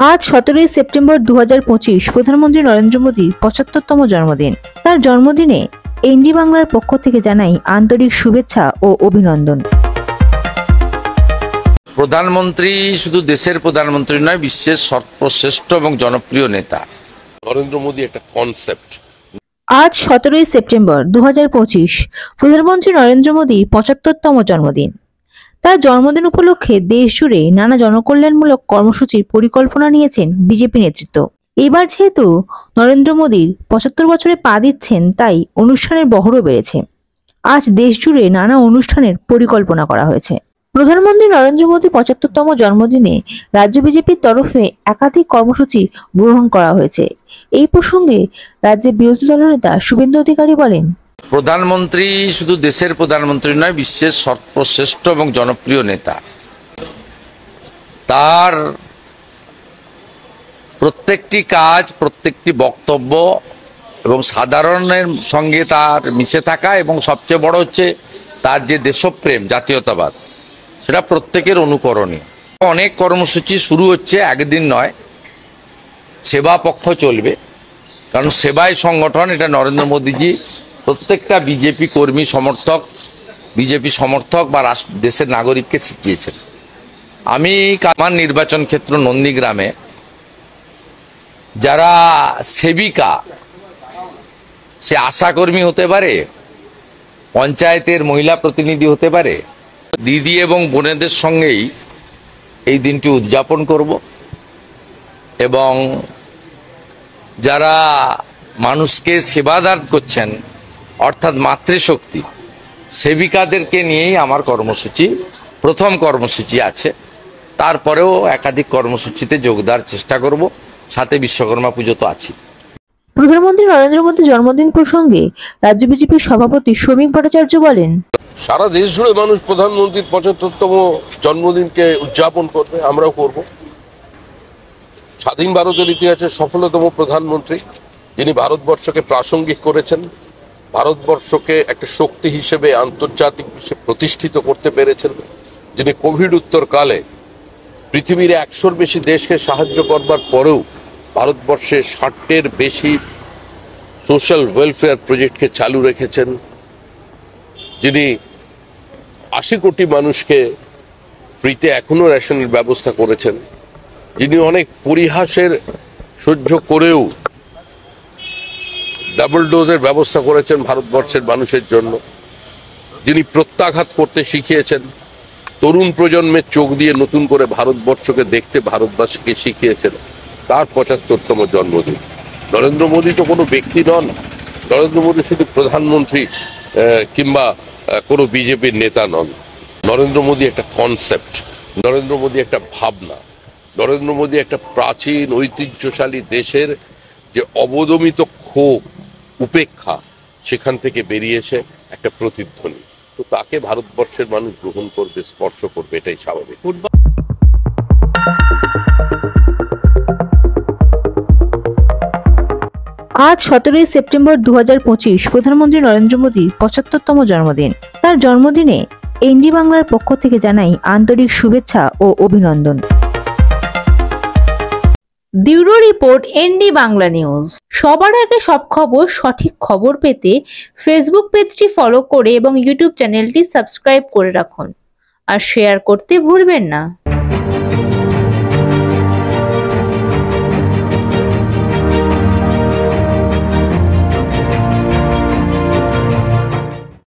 আজ 17 সেপ্টেম্বর 2025 প্রধানমন্ত্রী নরেন্দ্র মোদীর 75তম জন্মদিন। তার জন্মদিনে এনডি বাংলার পক্ষ থেকে জানাই আন্তরিক শুভেচ্ছা ও অভিনন্দন। প্রধানমন্ত্রী শুধু দেশের প্রধানমন্ত্রী নয়, বিশ্বের সর্বশ্রেষ্ঠ এবং জনপ্রিয় নেতা। নরেন্দ্র মোদী একটা কনসেপ্ট। আজ 17 সেপ্টেম্বর 2025 প্রধানমন্ত্রী নরেন্দ্র মোদীর 75তম জন্মদিন। তার জন্মদিন উপলক্ষে দেশ জুড়ে নানা জনকল্যাণমূলক কর্মসূচির পরিকল্পনা নিয়েছেন বিজেপি নেতৃত্ব। এবার যেহেতু নরেন্দ্র মোদীর 75 বছরে পা দিচ্ছেন, তাই অনুষ্ঠানের বহরও বেড়েছে। আজ দেশ জুড়ে নানা অনুষ্ঠানের পরিকল্পনা করা হয়েছে। প্রধানমন্ত্রী নরেন্দ্র মোদী 75তম জন্মদিনে রাজ্য বিজেপির তরফে একাধিক কর্মসূচি গ্রহণ করা হয়েছে। এই প্রসঙ্গে রাজ্যের বিরোধী দলনেতা শুভেন্দু অধিকারী বলেন, প্রধানমন্ত্রী শুধু দেশের প্রধানমন্ত্রী নয়, বিশ্বের সর্বশ্রেষ্ঠ এবং জনপ্রিয় নেতা। তার প্রত্যেকটি কাজ, প্রত্যেকটি বক্তব্য এবং সাধারণের সঙ্গে তার মিশে থাকা, এবং সবচেয়ে বড় হচ্ছে তার যে দেশপ্রেম, জাতীয়তাবাদ, সেটা প্রত্যেকের অনুকরণীয়। অনেক কর্মসূচি শুরু হচ্ছে, একদিন নয়। সেবা পক্ষ চলবে, কারণ সেবাই সংগঠন, এটা নরেন্দ্র মোদীজি প্রত্যেকটা বিজেপি কর্মী সমর্থক, বিজেপি সমর্থক বা দেশের নাগরিককে শিখিয়েছেন। আমি আমার নির্বাচন ক্ষেত্র নন্দীগ্রামে যারা সেবিকা, সে আশাকর্মী হতে পারে, পঞ্চায়েতের মহিলা প্রতিনিধি হতে পারে, দিদি এবং বোনেদের সঙ্গেই এই দিনটি উদযাপন করব। এবং যারা মানুষকে সেবাদান করছেন, অর্থাৎ মাতৃশক্তি, সেবিকাদেরকে নিয়েই আমার কর্মসূচি, প্রথম কর্মসূচি আছে। তারপরেও একাধিক কর্মসূচিতে যোগ দেওয়ার চেষ্টা করব, সাথে বিশ্বকর্মা পুজো তো আছে। প্রধানমন্ত্রী নরেন্দ্র মোদীর জন্মদিন প্রসঙ্গে রাজ্য বিজেপির সভাপতি শ্রমিক ভট্টাচার্য বলেন, সারা দেশ জুড়ে মানুষ প্রধানমন্ত্রীর 75তম জন্মদিনকে উদযাপন করবে, আমরাও করব। স্বাধীন ভারতের ইতিহাসে সফলতম প্রধানমন্ত্রী, যিনি ভারতবর্ষকে প্রাসঙ্গিক করেছেন, ভারতবর্ষকে একটা শক্তি হিসেবে আন্তর্জাতিক বিশ্বে প্রতিষ্ঠিত করতে পেরেছেন, যিনি কোভিড উত্তরকালে পৃথিবীর 100-র বেশি দেশকে সাহায্য করবার পরেও ভারতবর্ষে 60-এর বেশি সোশ্যাল ওয়েলফেয়ার প্রজেক্টকে চালু রেখেছেন, যিনি 80 কোটি মানুষকে ফ্রিতে এখনো রেশনের ব্যবস্থা করেছেন, যিনি অনেক পরিহাসের সহ্য করেও ডাবল ডোজের ব্যবস্থা করেছেন ভারতবর্ষের মানুষের জন্য, যিনি প্রত্যাঘাত করতে শিখিয়েছেন, তরুণ প্রজন্মের চোখ দিয়ে নতুন করে ভারতবর্ষকে দেখতে ভারতবাসীকে শিখিয়েছেন, তার 75তম জন্মদিন। নরেন্দ্র মোদী তো কোনো ব্যক্তি নন, নরেন্দ্র মোদী শুধু প্রধানমন্ত্রী কিংবা কোনো বিজেপির নেতা নন। নরেন্দ্র মোদী একটা কনসেপ্ট, নরেন্দ্র মোদী একটা ভাবনা, নরেন্দ্র মোদী একটা প্রাচীন ঐতিহ্যশালী দেশের যে অবদমিত ক্ষোভ, উপেক্ষা, সেখান থেকে বেরিয়ে এসে একটা প্রতিধ্বনি। তো তাকে ভারতবর্ষের মানুষ গ্রহণ করবে, স্পর্শ করবে, এটাই স্বাভাবিক। আজ 17 সেপ্টেম্বর 2025 প্রধানমন্ত্রী নরেন্দ্র মোদীর 75তম জন্মদিন। তার জন্মদিনে এনডি বাংলার পক্ষ থেকে জানাই আন্তরিক শুভেচ্ছা ও অভিনন্দন। Bureau report, ND Bangla news. সবার আগে সব খবর, সঠিক খবর পেতে ফেসবুক পেজটি ফলো করে এবং ইউটিউব চ্যানেলটি সাবস্ক্রাইব করে রাখুন, আর শেয়ার করতে ভুলবেন না।